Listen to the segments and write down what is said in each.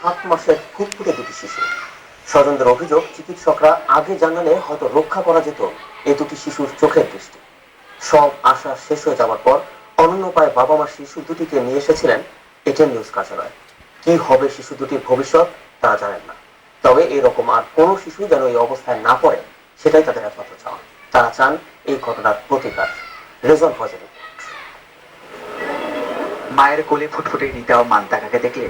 7 মাসের ফুটফুটে দুটি শিশু। স্বজনদের অভিযোগ, চিকিৎসকরা আগে জানালে হয়তো রক্ষা করা যেত এই দুটি শিশুর চোখের দৃষ্টি। সব আশা শেষ হয়ে যাওয়ার পর অনন্য উপায়ে বাবা মা শিশু দুটিকে নিয়ে এসেছিলেন এটিএন নিউজ কার্যালয়ে। কি হবে শিশু দুটির ভবিষ্যৎ তারা জানেন না, তবে এরকম আর কোনো শিশু যেন এই অবস্থায় না পড়ে সেটাই তাদের একমাত্র চাওয়া। তারা চান এই ঘটনার প্রতিকার। রেজন ফজল। মায়ের কোলে ফুটফুটে নিতাও মান্তাকাকে দেখলে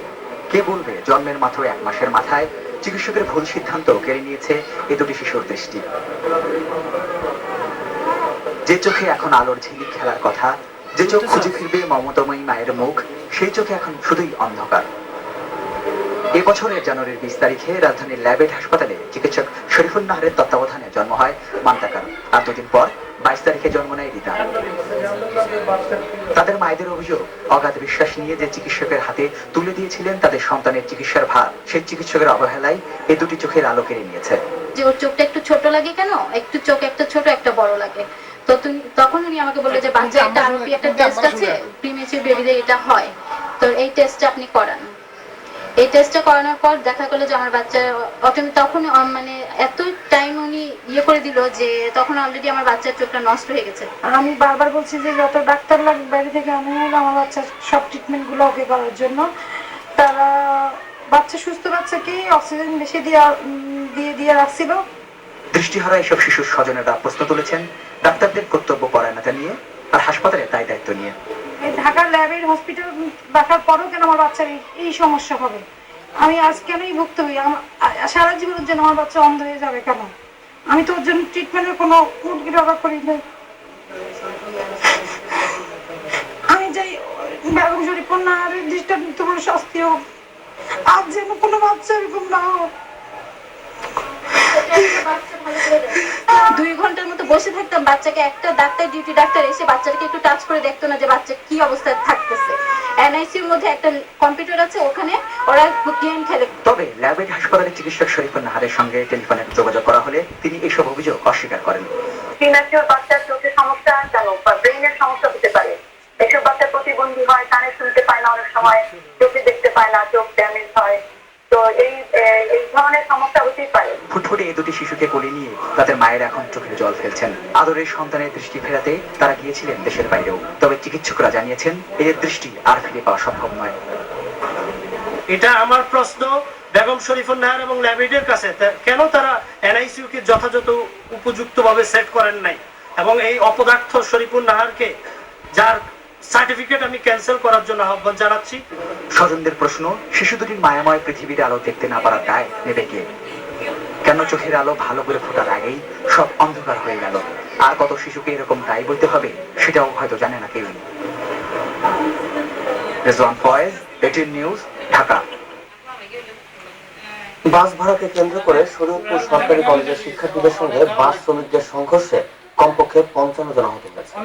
কে বলবে জন্মের মাত্র 1 মাসের মাথায় চিকিৎসকের ভুল সিদ্ধান্ত কেড়ে নিয়েছে এ দুটি শিশুর দৃষ্টি। যে চোখে এখন আলোর ঝিলিক খেলার কথা, যে চোখ খুঁজে ফিরবে মমতাময়ী মায়ের মুখ, সেই চোখে এখন শুধুই অন্ধকার। এবছরের জানুয়ারির 20 তারিখে রাজধানীর ল্যাবেট হাসপাতালে চিকিৎসক শরীফুন নাহারের তত্ত্বাবধানে জন্ম হয় মান্তাকার। আর 2 দিন পর 22 তারিখে জন্ম নেয় রিতা। তাদের মায়েদের অভিযোগ, অগাধ বিশ্বাস নিয়ে যে চিকিৎসকের হাতে তুলে দিয়েছিলেন তাদের সন্তানের চিকিৎসার ভার, সেই চিকিৎসকের অবহেলায় এই দুটি চোখের আলো কেড়ে নিয়েছে। যে ওর চোখটা একটু ছোট লাগে কেন, একটু চোখ একটা ছোট একটা বড় লাগে। তো তখন উনি আমাকে বললো যে বাচ্চা একটা আরপি একটা টেস্ট আছে, প্রিমেচিউর বেবিদের এটা হয়, তো এই টেস্টটা আপনি করান। এই টেস্টটা করানোর পর দেখা গেলো যে আমার বাচ্চা তখন মানে এত টাইম উনি করে দিল যে তখন অলরেডি আমার বাচ্চার চোখটা নষ্ট হয়ে গেছে। আমি বারবার বলছি যে যত ডাক্তার লাগবে বাইরে থেকে আমি আমার বাচ্চার সব ট্রিটমেন্টগুলো ওকে করার জন্য। তারা বাচ্চা সুস্থ বাচ্চাকে অক্সিজেন বেশি দিয়ে রাখছিল। দৃষ্টিহারা এসব শিশুর স্বজনেরা প্রশ্ন তুলেছেন ডাক্তারদের কর্তব্য পরায়ণতা নিয়ে আর হাসপাতালে দায় দায়িত্ব নিয়ে। ঢাকার ল্যাবের হসপিটাল দেখার পরও কেন আমার বাচ্চার এই সমস্যা হবে, আমি আজ কেনই ভুগতে হই, সারা জীবনের জন্য আমার বাচ্চা অন্ধ হয়ে যাবে কেন? আমি তো ওর জন্য ট্রিটমেন্টের কোনো মুরগির অর্ডার করি নাই। আমি যাই বেগম শরীফুন নাহারের দৃষ্টান্ত কোনো শাস্তি হোক, আজ যেন কোনো বাচ্চা এরকম না হোক। 2 ঘন্টার মতো বসে থাকতাম, বাচ্চাকে একটা ডাক্তার ডিউটি ডাক্তার এসে বাচ্চাটাকে একটু টাচ করে দেখতো না যে বাচ্চা কি অবস্থায় থাকতেছে। এনআইসিউর মধ্যে একটা কম্পিউটার আছে, ওখানে ওরা গেম খেলে। তবে ল্যাবেট হাসপাতালের চিকিৎসক শরীফুন নাহারের সঙ্গে টেলিফোনে যোগাযোগ করা হলে তিনি এইসব অভিযোগ অস্বীকার করেন। প্রিম্যাচিউর বাচ্চার চোখের সমস্যা কেন বা ব্রেইনের সমস্যা হতে পারে। এসব বাচ্চা প্রতিবন্ধী হয়, কানে শুনতে পায় না, অনেক সময় চোখে দেখতে পায় না, চোখ ড্যামেজ হয়, তো এই ধরনের সমস্যা হতেই পারে। ফুটফুটে এই দুটি শিশুকে কোলে নিয়ে তাদের মায়ের এখন চোখের জল ফেলছেন। আদরের সন্তানের দৃষ্টি ফেরাতে তারা গিয়েছিলেন দেশের বাইরেও, তবে চিকিৎসকরা জানিয়েছেন এদের দৃষ্টি আর ফিরে পাওয়া সম্ভব নয়। এটা আমার প্রশ্ন বেগম শরীফুন নাহার এবং ল্যাবেটের কাছে, কেন তারা এনআইসিইউ কে যথাযথ উপযুক্তভাবে সেট করেন নাই, এবং এই অপদার্থ শরীফুন নাহারকে যার সার্টিফিকেট আমি ক্যান্সেল করার জন্য আহ্বান জানাচ্ছি। স্বজনদের প্রশ্ন, শিশু দুটির মায়াময় পৃথিবীর আলো দেখতে না পারার দায় নেবে কে? কেন চোখের আলো ভালো করে ফোটার আগেই সব অন্ধকার হয়ে গেল? আর কত শিশুকে এরকম দায় বলতে হবে সেটাও হয়তো জানে না কেউই। Rezwan Foyez, ATN news, Dhaka. Bus ভাড়াকে কেন্দ্র করে শরীয়তপুর সরকারি কলেজের শিক্ষার্থীদের সঙ্গে বাস শ্রমিকদের সংঘর্ষে কমপক্ষে 55 জন আহত হয়েছে।